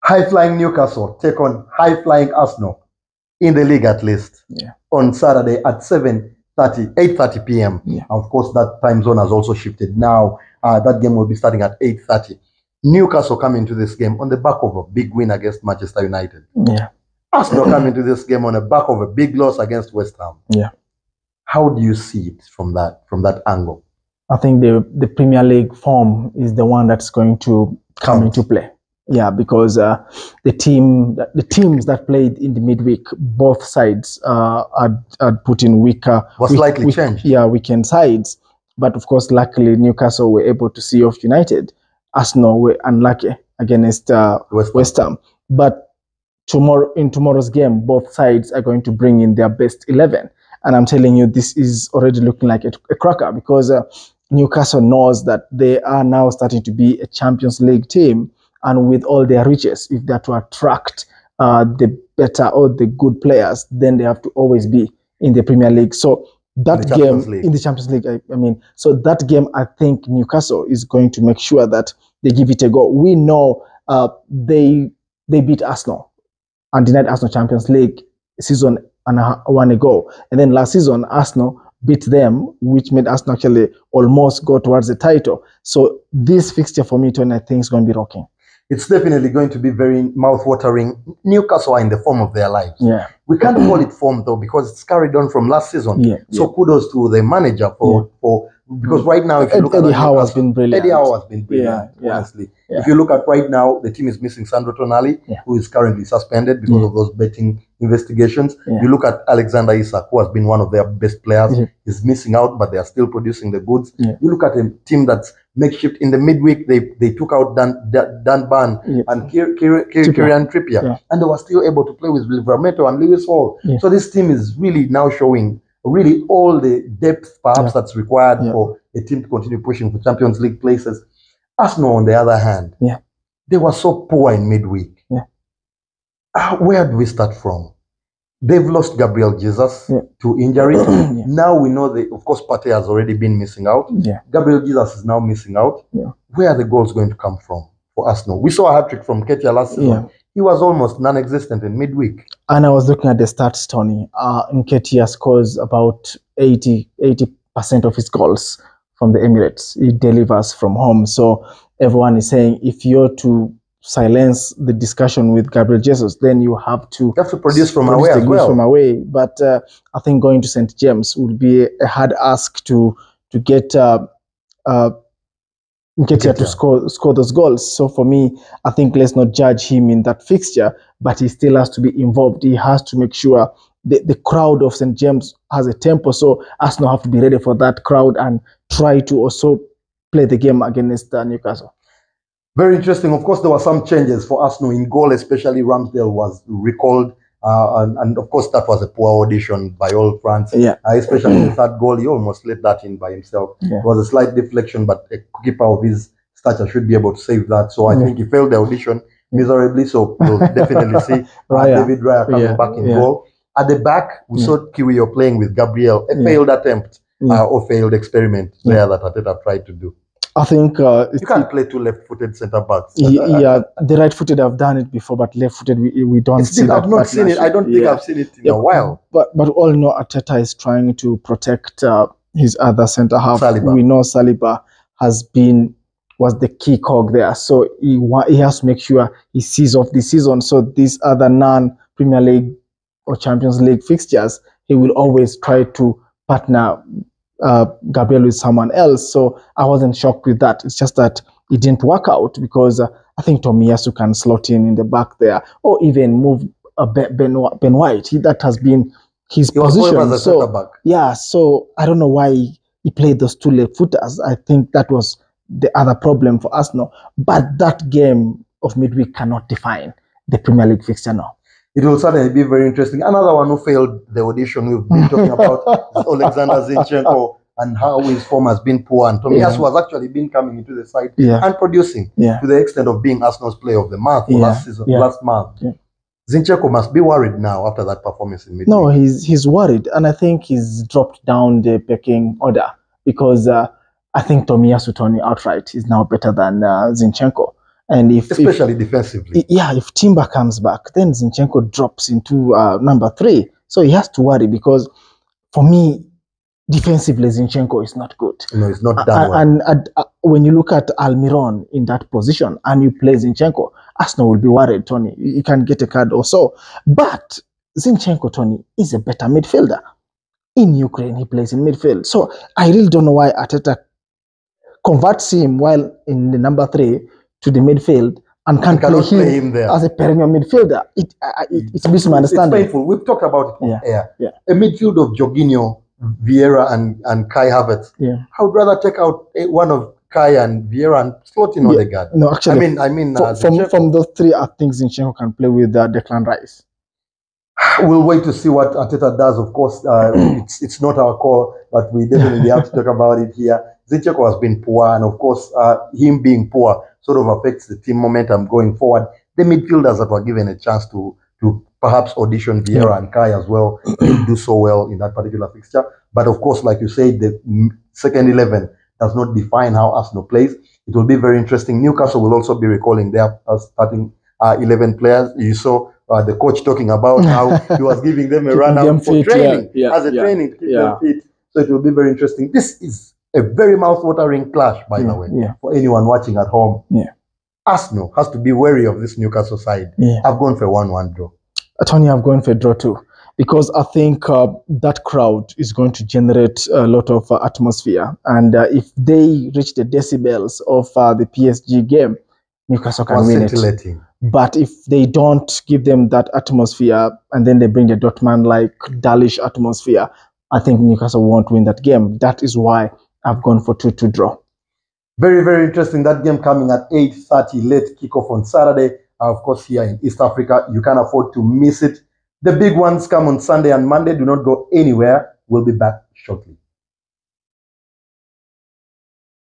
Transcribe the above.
High-flying Newcastle take on high-flying Arsenal in the league at least on Saturday at 8:30 p.m. Of course, that time zone has also shifted. Now, that game will be starting at 8:30. Newcastle come into this game on the back of a big win against Manchester United. Arsenal come into this game on the back of a big loss against West Ham. How do you see it from that angle? I think the Premier League form is the one that's going to come into play. Because the teams that played in the midweek, both sides had put in weekend sides. But of course, luckily Newcastle were able to see off United. Arsenal were unlucky against West Ham. But in tomorrow's game, both sides are going to bring in their best 11. And I'm telling you, this is already looking like a cracker, because Newcastle knows that they are now starting to be a Champions League team. And with all their riches, if they're to attract the better or the good players, then they have to always be in the Premier League. So that game in the Champions League, so that game, I think Newcastle is going to make sure that they give it a go. We know they beat Arsenal and denied Arsenal Champions League season and one ago. And then last season, Arsenal beat them, which made Arsenal actually almost go towards the title. So this fixture for me, Tony, I think is going to be rocking. It's definitely going to be very mouth-watering. Newcastle are in the form of their lives. We can't call it form, though, because it's carried on from last season. So kudos to the manager because right now, if you look Eddie Howe has been brilliant. Eddie Howe has been brilliant, honestly. If you look at right now, the team is missing Sandro Tonali, who is currently suspended because of those betting investigations. You look at Alexander Isak, who has been one of their best players. He's missing out, but they are still producing the goods. You look at a team that's makeshift. In the midweek, they took out Dan Ban and Kieran Trippier, and they were still able to play with Livramento and Lewis Hall. So this team is really now showing really all the depth perhaps that's required for a team to continue pushing for Champions League places. Arsenal, on the other hand, they were so poor in midweek. Where do we start from? They've lost Gabriel Jesus to injury. Now we know of course, Partey has already been missing out. Gabriel Jesus is now missing out. Where are the goals going to come from for Arsenal? We saw a hat-trick from Ketia last season. He was almost non-existent in midweek. And I was looking at the stats, Tony. Nketiah scores about 80% of his goals from the Emirates. He delivers from home. So everyone is saying, if you're to silence the discussion with Gabriel Jesus, then you have to produce from away as well. From away. But I think going to St. James would be a hard ask to get Nketiah to score those goals. So for me, I think let's not judge him in that fixture, but he still has to be involved. He has to make sure the crowd of St. James has a tempo. So Arsenal have to be ready for that crowd and try to also play the game against Newcastle. Very interesting. Of course, there were some changes for Arsenal in goal, especially Ramsdale was recalled. And of course, that was a poor audition by all fronts. Especially the third goal, he almost let that in by himself. It was a slight deflection, but a keeper of his stature should be able to save that. So I think he failed the audition miserably. So we'll definitely see David Raya coming back in goal. At the back, we saw Kiwior playing with Gabriel, a failed attempt or failed experiment there that Arteta tried to do. I think you can't play two left-footed centre-backs. The right-footed have done it before, but left-footed we don't see that. I've not seen it. I don't think I've seen it in a while. But all know Arteta is trying to protect his other centre-half. Saliba. We know Saliba was the key cog there, so he has to make sure he sees off the season. So these other non-Premier League or Champions League fixtures, he will always try to partner Gabriel with someone else. So I wasn't shocked with that. It's just that it didn't work out because I think Tomiyasu can slot in the back there, or even move Ben White. That has been his position. As a center back. So I don't know why he played those two left footers. I think that was the other problem for Arsenal. But that game of midweek cannot define the Premier League fixture now. It will certainly be very interesting. Another one who failed the audition we've been talking about is Alexander Zinchenko, and how his form has been poor. And Tomiyasu has actually been coming into the side and producing to the extent of being Arsenal's player of the month for last month. Zinchenko must be worried now after that performance in midweek. No, he's worried, and I think he's dropped down the pecking order because I think Tomiyasu Tony outright is now better than Zinchenko. And especially defensively. If Timber comes back, then Zinchenko drops into number 3. So he has to worry, because for me, defensively, Zinchenko is not good. No, it's not that well. And when you look at Almiron in that position and you play Zinchenko, Arsenal will be worried, Tony. You can get a card or so. But Zinchenko, Tony, is a better midfielder. In Ukraine, he plays in midfield. So I really don't know why Arteta converts him while in the number 3 to the midfield and can't play him there as a perennial midfielder. It makes my understanding. It's painful. We've talked about it on air. A midfield of Jorginho, Vieira, and Kai Havertz. I would rather take out one of Kai and Vieira and slot in Odegaard. No, actually, I mean, from those 3, I think Zinchenko can play with Declan Rice. We'll wait to see what Arteta does. Of course, it's not our call, but we definitely have to talk about it here. Zinchenko has been poor, and of course, him being poor sort of affects the team momentum going forward. The midfielders that were given a chance to perhaps audition Vieira and Kai as well didn't do so well in that particular fixture. But of course, like you said, the second 11 does not define how Arsenal plays. It will be very interesting. Newcastle will also be recalling their starting 11 players. You saw the coach talking about how he was giving them a run out for training, as a training to keep them fit. So it will be very interesting. This is a very mouth-watering clash, by the way, for anyone watching at home. Arsenal has to be wary of this Newcastle side. I've gone for a 1-1 draw. Tony, I've gone for a draw too, because I think that crowd is going to generate a lot of atmosphere. And if they reach the decibels of the PSG game, Newcastle can win it. But if they don't give them that atmosphere and then they bring the Dortmund-like dullish atmosphere, I think Newcastle won't win that game. That is why I've gone for 2-2 draw. Very, very interesting. That game coming at 8:30, late kickoff on Saturday. Of course, here in East Africa, you can't afford to miss it. The big ones come on Sunday and Monday. Do not go anywhere. We'll be back shortly.